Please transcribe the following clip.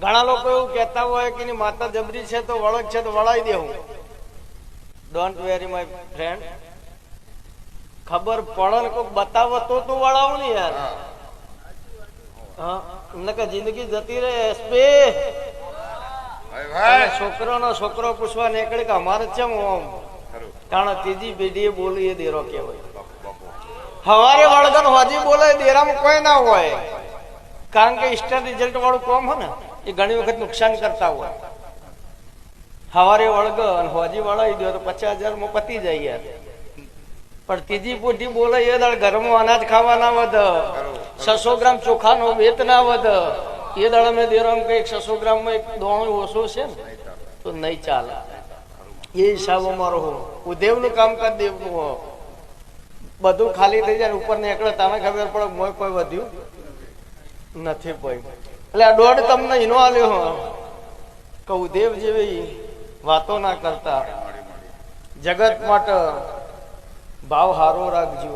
ઘણા લોકો એવું કહેતા હોય કે માતા જબરી છે તો વળગ છે તો વળાવી દેવું. ડોન્ટ વેરી માય ફ્રેન્ડ, ખબર પડે ને કોઈ બતાવો તો વળાવું ને યાર. હા, જિંદગી જતી રહે. એસપી છોકરો છોકરો પૂછવા નીકળે કે અમારે છે ઓમ, કારણ ત્રીજી પેઢી એ બોલી એ દેરો કહેવાય. હવારે વળગન હોજી બોલે દેરામાં કોઈ ના હોય, કારણ કે ઇન્સ્ટન્ટ રિઝલ્ટ વાળું કોમ હોય ને એ ઘણી વખત નુકસાન કરતા હોય. હવારે વળગ અને હોજી વળાવી દો તો 50,000 માં પતી જાય યાર. પણ ત્રીજી પોઢી બોલે એ દાળ ઘરમાં અનાજ ખાવા ના વધ, 600 ગ્રામ ચોખા નો વેત ના વધ, એ દાળ અમે દેરામ કઈ 600 ગ્રામ માં એક દોણું ઓછો છે ને તો નહીં ચાલે. એ હિસાબ અમારો હો. ઉદેવ નું કામ કર દેવનું હો. બધું ખાલી થઈ જાય ઉપર નીકળે તમે ખબર પડે મોય કોઈ વધ્યું નથી કોઈ. એટલે આ દોઢ તમને ઈનો આલ્યો હો કે ઉદેવ જેવી વાતો ના કરતા, જગત માટે ભાવ હારો રાખજો.